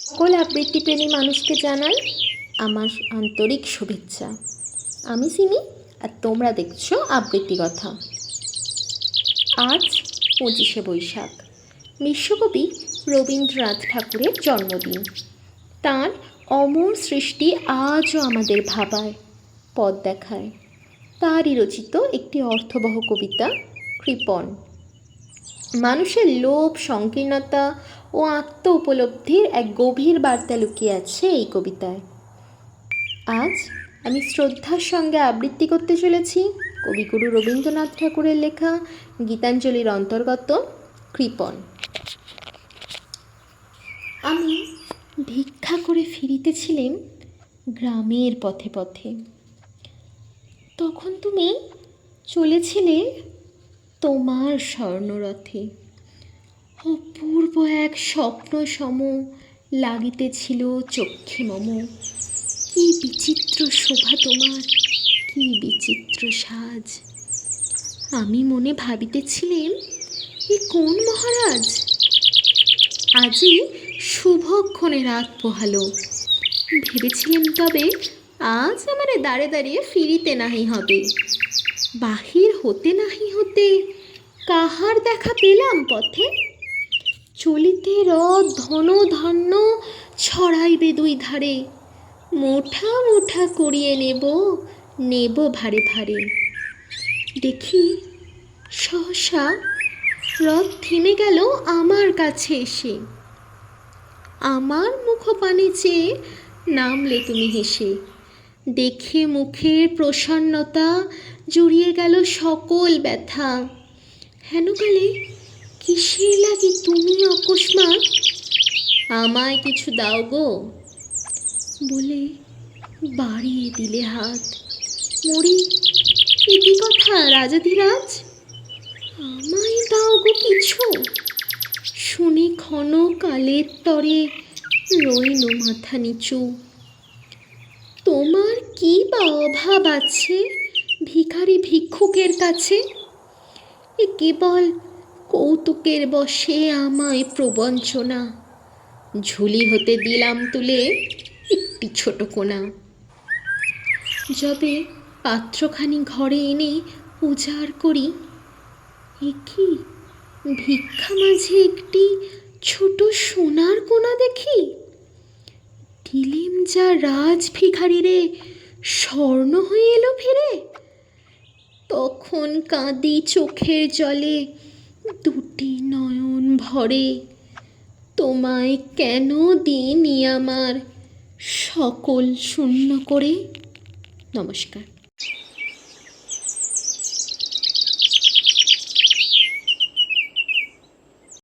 সকল আবৃত্তিপ্রেমী মানুষকে জানাই আমার আন্তরিক শুভেচ্ছা। আমি সিমি, আর তোমরা দেখছো আবৃত্তি কথা। আজ 25শে বৈশাখ, বিশ্বকবি রবীন্দ্রনাথ ঠাকুরের জন্মদিন। তাঁর অমর সৃষ্টি আজও আমাদের ভাবায়, পথ দেখায়। তাঁরই রচিত একটি অর্থবহ কবিতা কৃপণ। মানুষের লোভ, সংকীর্ণতা ও আত্ম উপলব্ধির এক গভীর বার্তা লুকিয়ে আছে এই কবিতায়। আজ আমি শ্রদ্ধার সঙ্গে আবৃত্তি করতে চলেছি কবিগুরু রবীন্দ্রনাথ ঠাকুরের লেখা গীতাঞ্জলির অন্তর্গত কৃপণ। আমি ভিক্ষা করে ফিরিতেছিলেম গ্রামের পথে পথে। তখন তুমি চলেছিলে তোমার স্বর্ণরথে। অপূর্ব এক স্বপ্ন সম লাগিতেছিল চক্ষে মম। কি বিচিত্র শোভা তোমার, কি বিচিত্র সাজ। আমি মনে ভাবিতেছিলেম, এ কোন মহারাজ? আজই শুভক্ষণে রাত পোহালো। ভেবেছিলেম তবে আজ আমারে দাঁড়ে দাঁড়িয়ে ফিরিতে নাহি হবে। বাহির হতে নাহি হতে কাহার দেখা পেলাম পথে। চলিতে রথ ধন ধান্য ছড়াইবে দুই ধারে। মোঠা মোঠা করিয়ে নেব ভারে ভারে। দেখি সহসা রথ থেমে গেল আমার কাছে এসে। আমার মুখপানে চেয়ে নামলে তুমি হেসে। দেখে মুখের প্রসন্নতা জুড়িয়ে গেল সকল ব্যথা। হেনকালে কিসের লাগি তুমি অকস্মাৎ আমায় কিছু দাও গো বলে বাড়িয়ে দিলে হাত। মরি ইতি কথা রাজাধিরাজ, আমায় দাও গো কিছু। শুনে ক্ষণ কালের তরে রইল মাথা নিচু। তোমার কি বা অভাব আছে ভিখারি ভিক্ষুকের কাছে? এ কেবল কৌতুকের বশে আমায় প্রবঞ্চনা। ঝুলি হতে দিলাম তুলে একটি ছোট কোনা। যবে পাত্রখানি ঘরে এনে উজাড় করি, এ কি ভিক্ষা মাঝে একটি ছোট সোনার কোনা দেখি। দিলেম যা রাজ ভিখারি রে, স্বর্ণ হয়ে এলো ফিরে। তখন কাঁদি চোখের জলে দুটি নয়ন ভরে। তোমায় কেন দিইনি আমার সকল শূন্য করে। নমস্কার।